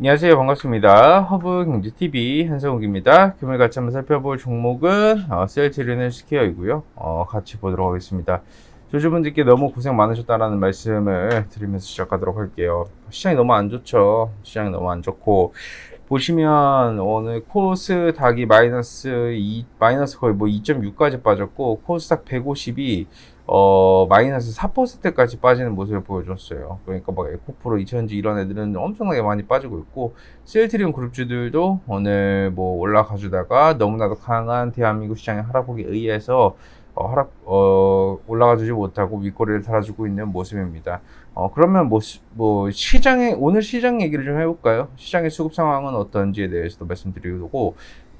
안녕하세요. 반갑습니다. 허브경제TV 한성욱입니다. 금일 같이 한번 살펴볼 종목은 셀트리온헬스케어이고요. 같이 보도록 하겠습니다. 조주분들께 너무 고생 많으셨다라는 말씀을 드리면서 시작하도록 할게요. 시장이 너무 안 좋죠. 시장이 너무 안 좋고 보시면 오늘 코스닥이 마이너스 거의 뭐 2.6까지 빠졌고 코스닥 150이 마이너스 4%까지 빠지는 모습을 보여줬어요. 그러니까 막 에코프로, 이천지 이런 애들은 엄청나게 많이 빠지고 있고 셀트리온 그룹주들도 오늘 뭐 올라가주다가 너무나도 강한 대한민국 시장의 하락폭에 의해서 올라가주지 못하고 윗꼬리를 달아주고 있는 모습입니다. 그러면 오늘 시장 얘기를 좀 해볼까요? 시장의 수급 상황은 어떤지에 대해서도 말씀드리고,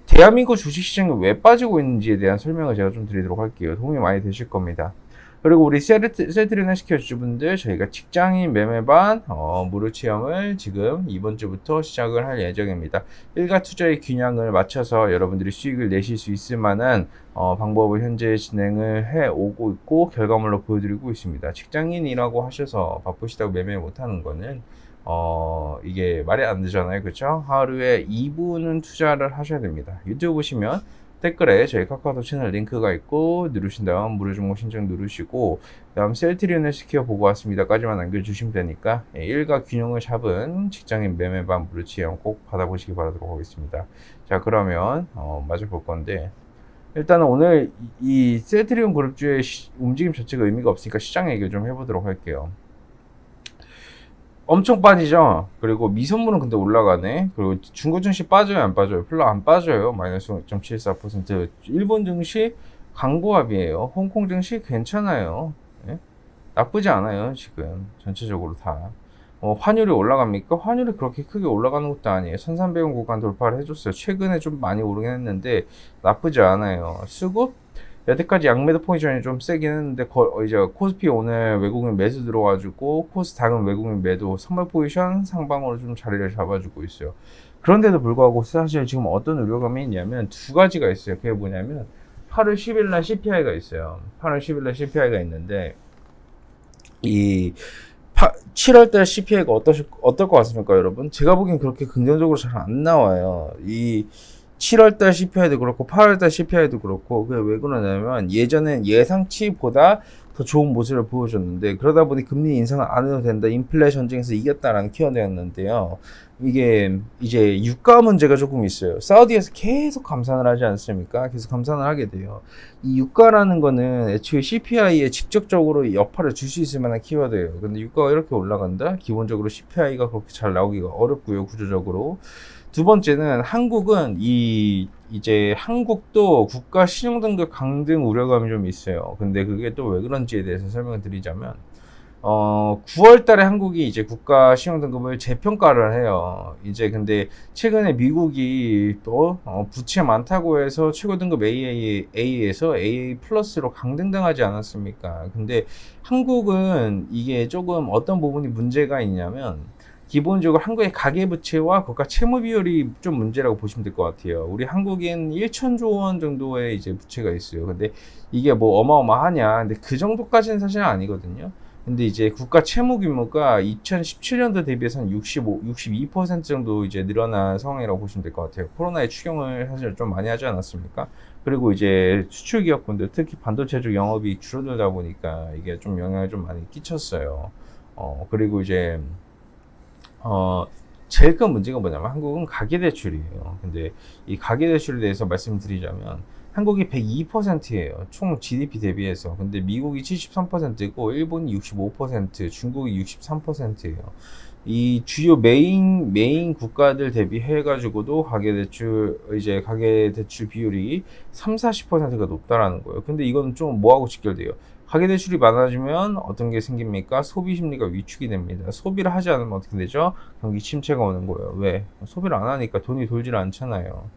대한민국 주식시장이 왜 빠지고 있는지에 대한 설명을 제가 좀 드리도록 할게요. 도움이 많이 되실 겁니다. 그리고 우리 셀트리온 헬스케어 주주분들, 저희가 직장인 매매반 무료 체험을 지금 이번 주부터 시작을 할 예정입니다. 일가 투자의 균형을 맞춰서 여러분들이 수익을 내실 수 있을 만한 방법을 현재 진행을 해 오고 있고 결과물로 보여드리고 있습니다. 직장인이라고 하셔서 바쁘시다고 매매 못하는 거는 이게 말이 안 되잖아요. 그렇죠? 하루에 2분은 투자를 하셔야 됩니다. 유튜브 보시면 댓글에 저희 카카오톡 채널 링크가 있고 누르신 다음 무료 종목 신청 누르시고 다음 셀트리온 헬스케어 보고 왔습니다까지만 남겨주시면 되니까 일과 균형을 잡은 직장인 매매반 무료 체험 꼭 받아보시기 바라도록 하겠습니다. 자, 그러면 마저 볼 건데, 일단은 오늘 이 셀트리온 그룹주의 움직임 자체가 의미가 없으니까 시장 얘기를 좀 해보도록 할게요. 엄청 빠지죠. 그리고 미선물은 근데 올라가네. 그리고 중국 증시 빠져요, 안 빠져요? 별로 안 빠져요. 마이너스 0.74%. 일본 증시 강보합이에요. 홍콩 증시 괜찮아요. 예? 나쁘지 않아요, 지금 전체적으로 다. 환율이 올라갑니까? 환율이 그렇게 크게 올라가는 것도 아니에요. 1300원 구간 돌파를 해줬어요. 최근에 좀 많이 오르긴 했는데 나쁘지 않아요. 수급 여태까지 양매도 포지션이 좀 세긴 했는데 이제 코스피 오늘 외국인 매수 들어와가지고 코스닥은 외국인 매도 선물 포지션 상방으로 좀 자리를 잡아주고 있어요. 그런데도 불구하고 사실 지금 어떤 우려감이 있냐면 두 가지가 있어요. 그게 뭐냐면 8월 10일 날 CPI가 있어요. 8월 10일 날 CPI가 있는데 이 7월달 CPI가 어떨 것 같습니까, 여러분? 제가 보기엔 그렇게 긍정적으로 잘 안 나와요. 이 7월달 CPI도 그렇고 8월달 CPI도 그렇고, 그게 왜 그러냐면 예전엔 예상치보다 더 좋은 모습을 보여줬는데, 그러다 보니 금리 인상을 안 해도 된다, 인플레이션 전쟁에서 이겼다라는 키워드였는데요. 이게 이제 유가 문제가 조금 있어요. 사우디에서 계속 감산을 하지 않습니까? 계속 감산을 하게 돼요. 이 유가라는 거는 애초에 CPI에 직접적으로 여파를 줄 수 있을 만한 키워드예요. 근데 유가가 이렇게 올라간다? 기본적으로 CPI가 그렇게 잘 나오기가 어렵고요, 구조적으로. 두 번째는 한국은 이제 한국도 국가 신용등급 강등 우려감이 좀 있어요. 근데 그게 또 왜 그런지에 대해서 설명을 드리자면, 9월 달에 한국이 이제 국가 신용등급을 재평가를 해요. 이제 근데 최근에 미국이 또 부채 많다고 해서 최고 등급 A에서 AA 플러스로 강등당하지 않았습니까? 근데 한국은 이게 조금 어떤 부분이 문제가 있냐면, 기본적으로 한국의 가계부채와 국가 채무 비율이 좀 문제라고 보시면 될 것 같아요. 우리 한국엔 1천조 원 정도의 이제 부채가 있어요. 근데 이게 뭐 어마어마하냐? 근데 그 정도까지는 사실은 아니거든요. 근데 이제 국가 채무 규모가 2017년도 대비해서 한 62% 정도 이제 늘어난 상황이라고 보시면 될 것 같아요. 코로나의 추경을 사실 좀 많이 하지 않았습니까? 그리고 이제 수출 기업군들, 특히 반도체 쪽 영업이 줄어들다 보니까 이게 좀 영향을 좀 많이 끼쳤어요. 그리고 이제 제일 큰 문제가 뭐냐면 한국은 가계대출이에요. 근데 이 가계대출에 대해서 말씀드리자면 한국이 102%예요. 총 GDP 대비해서. 근데 미국이 73%고 일본이 65%, 중국이 63%예요. 이 주요 메인 국가들 대비해 가지고도 가계대출 비율이 30-40%가 높다라는 거예요. 근데 이건 좀 뭐하고 직결돼요? 가계대출이 많아지면 어떤 게 생깁니까? 소비 심리가 위축이 됩니다. 소비를 하지 않으면 어떻게 되죠? 경기 침체가 오는 거예요. 왜? 소비를 안 하니까 돈이 돌질 않잖아요.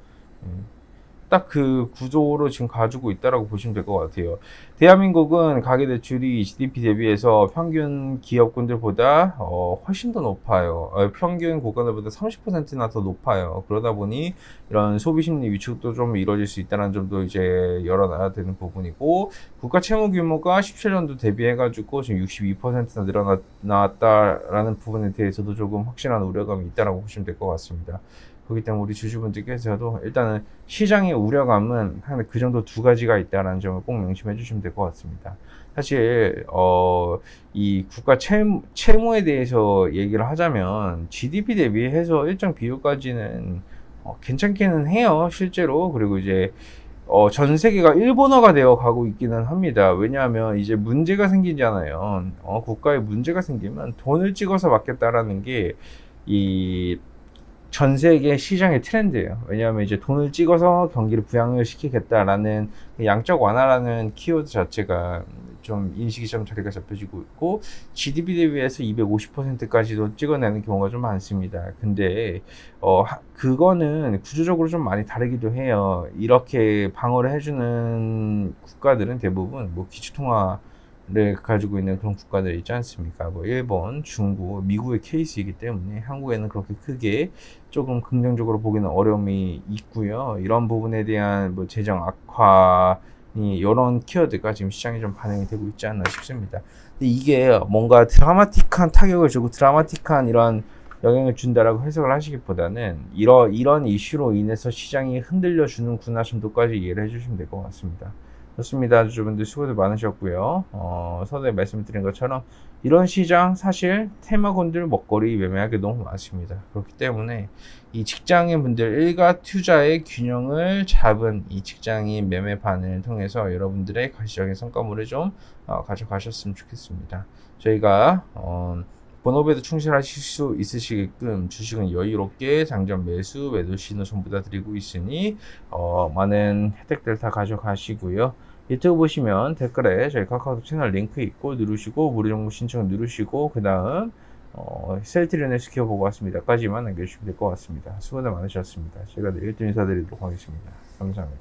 딱 그 구조로 지금 가지고 있다라고 보시면 될 것 같아요. 대한민국은 가계대출이 GDP 대비해서 평균 기업군들보다 훨씬 더 높아요. 평균 국가들보다 30%나 더 높아요. 그러다 보니 이런 소비심리 위축도 좀 이루어질 수 있다는 점도 이제 열어놔야 되는 부분이고, 국가 채무 규모가 17년도 대비해가지고 지금 62%나 늘어났다라는 부분에 대해서도 조금 확실한 우려감이 있다라고 보시면 될 것 같습니다. 그렇기 때문에 우리 주주분들께서도 일단은 시장의 우려감은 한 그 정도 두 가지가 있다는 점을 꼭 명심해 주시면 될 것 같습니다. 사실 이 국가 채무에 대해서 얘기를 하자면 GDP 대비해서 일정 비율까지는 괜찮기는 해요, 실제로. 그리고 이제 전 세계가 일본어가 되어 가고 있기는 합니다. 왜냐하면 이제 문제가 생기잖아요. 국가에 문제가 생기면 돈을 찍어서 받겠다라는 게 이 전 세계 시장의 트렌드예요. 왜냐하면 이제 돈을 찍어서 경기를 부양을 시키겠다라는 양적 완화라는 키워드 자체가 좀 인식이 좀 자리가 잡혀지고 있고, GDP 대비해서 250%까지도 찍어내는 경우가 좀 많습니다. 근데 그거는 구조적으로 좀 많이 다르기도 해요. 이렇게 방어를 해주는 국가들은 대부분 뭐 기축통화를 가지고 있는 그런 국가들 있지 않습니까? 뭐 일본, 중국, 미국의 케이스이기 때문에 한국에는 그렇게 크게 조금 긍정적으로 보기는 어려움이 있고요. 이런 부분에 대한 뭐 재정 악화 이런 키워드가 지금 시장에 좀 반영이 되고 있지 않나 싶습니다. 근데 이게 뭔가 드라마틱한 타격을 주고 드라마틱한 이런 영향을 준다라고 해석을 하시기보다는 이런 이슈로 인해서 시장이 흔들려 주는구나 정도까지 이해를 해주시면 될 것 같습니다. 좋습니다. 주주분들 수고들 많으셨고요. 서두에 말씀드린 것처럼 이런 시장 사실 테마군들 먹거리 매매하기 너무 많습니다. 그렇기 때문에 이 직장인 분들 일가 투자의 균형을 잡은 이 직장인 매매판을 통해서 여러분들의 가시적인 성과물을 좀 가져가셨으면 좋겠습니다. 저희가 본업에도 충실하실 수 있으시게끔 주식은 여유롭게 장전 매수, 매도 신호 전부 다 드리고 있으니 많은 혜택들 다 가져가시고요. 유튜브 보시면 댓글에 저희 카카오톡 채널 링크 있고 누르시고 무료 정보 신청 누르시고 그 다음 셀트리온을 지켜보고 왔습니다까지만 남겨주시면 될 것 같습니다. 수고들 많으셨습니다. 제가 내일 또 인사드리도록 하겠습니다. 감사합니다.